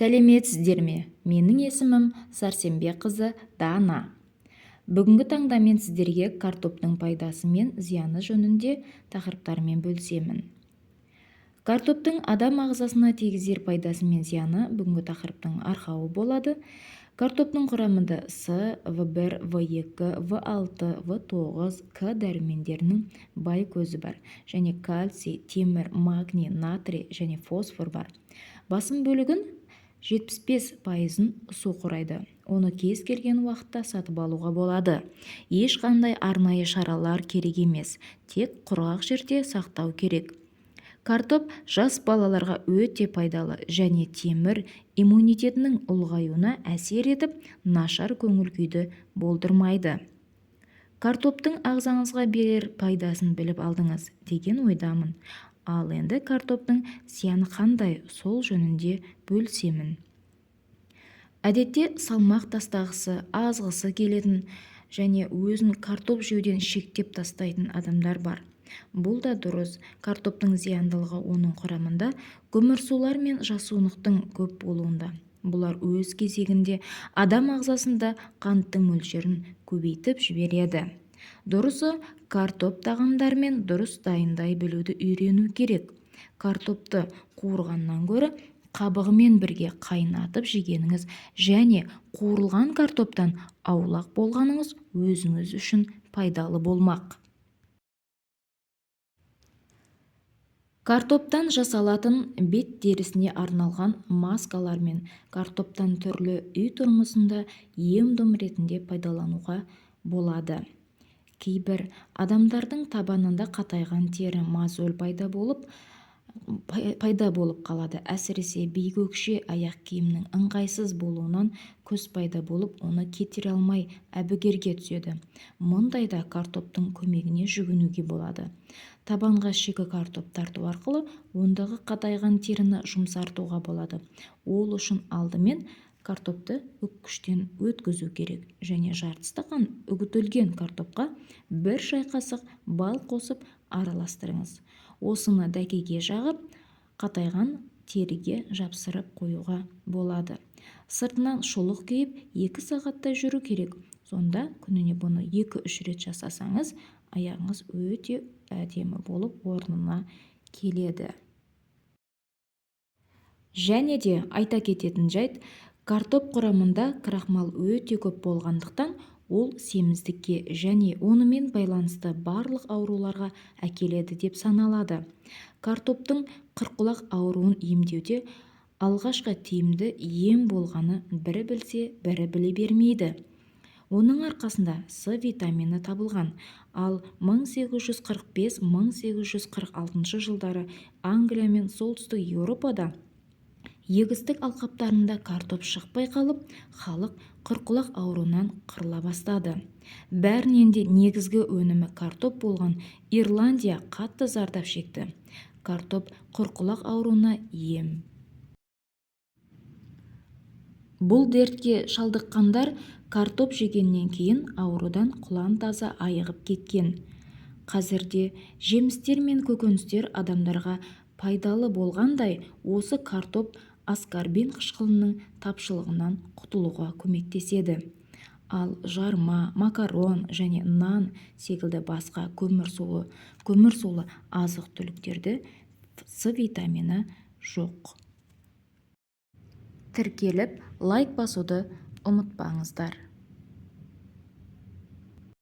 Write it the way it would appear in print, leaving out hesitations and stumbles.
Сәлеметсіздер ме? Менің есімім Сарсенбекқызы Дана. Бүгінгі таңда мен сіздерге картоптың пайдасы мен зияны жөнінде тақырыптармен бөлісемін. Картоптың адам ағзасына тигізер пайдасы мен зияны бүгінгі тақырыптың арқауы болады. Картоптың құрамында С, В1, В2, В6, В9, К дәрумендерінің бай көзі бар, және кальций, темір, магний, натрий және фосфор бар. Басым бөлігін 75%-ын су құрайды. Оны кез келген уақытта сатып алуға болады. Ешқандай арнайы шаралар керек емес, тек құрғақ жерде сақтау керек. Картоп жас балаларға өте пайдалы және темір иммунитетінің ұлғаюына әсер етіп, нашар көңіл күйді болдырмайды. Картоптың ағзаңызға берер пайдасын біліп алдыңыз деген ойдамын. Ал енді картоптың зияны қандай, сол жөнінде бөлісемін. Әдетте салмақ тастағысы, азғысы келетін және өзін картоп жеуден шектеп тастайтын адамдар бар. Бұл да дұрыс. Картоптың зияндылығы оның құрамында көмірсулар мен жасуынықтың көп болуында. Бұлар өз кезегінде адам ағзасында қанттың мөлшерін көбейтіп жібереді. Дұрысы, картоп тағамдарымен дұрыс дайындай білуді үйрену керек. Картопты қуырғаннан гөрі қабығымен бірге қайнатып жегеніңіз және қуырылған картоптан аулақ болғаныңыз өзіңіз үшін пайдалы болмақ. Картоптан жасалатын бет терісіне арналған маскалар мен картоптан түрлі үй тұрмысында ем-дом ретінде пайдалануға болады. Кейбір адамдардың табанында қатайған тері мозоль пайда болып қалады. Әсіресе бейкөкше аяқ киімнің ыңғайсыз болуынан көз пайда болып, оны кетіре алмай әбігерге түседі. Мұндайда картоптың көмегіне жүгінуге болады. Табанға шикі картоп тарту арқылы ондағы қатайған теріні жұмсартуға болады. Ол үшін алдымен картопты үккіштен өткізу керек және жарты стақан үгітілген картопқа 1 шай қасық бал қосып араластырыңыз. Осыны дәкеге жағып, қатайған теріге жапсырып қоюға болады. Сыртынан шұлық киіп 2 сағатта жүру керек. Сонда күніне бұны 2-3 рет жасасаңыз, аяғыңыз өте әдемі болып орнына келеді. Және де айта кететін жайт, картоп құрамында крахмал өте көп болғандықтан, ол семіздікке және онымен байланысты барлық ауруларға әкеледі деп саналады. Картоптың қырқұлақ ауруын емдеуде алғашқы тиімді ем болғаны бірі білсе, бірі біле бермейді. Оның арқасында С витамині табылған, ал 1845-1846 жылдары Англия мен солтүстік Еуропада егістік алқаптарында картоп шықпай қалып, халық қырқұлақ ауруынан қырыла бастады. Бәрінен де негізгі өнімі картоп болған Ирландия қатты зардап шекті. Картоп қырқұлақ ауруына ем. Бұл дертке шалдыққандар картоп жегеннен кейін аурудан құлан таза айығып кеткен. Қазірде жемістер мен көкөністер адамдарға пайдалы болғандай, осы картоп аскорбин қышқылының тапшылығынан құтылуға көмектеседі. Ал жарма, макарон және нан секілді басқа көмірсулы азық-түліктерде С витамині жоқ. Тіркеліп, лайк басуды ұмытпаңыздар.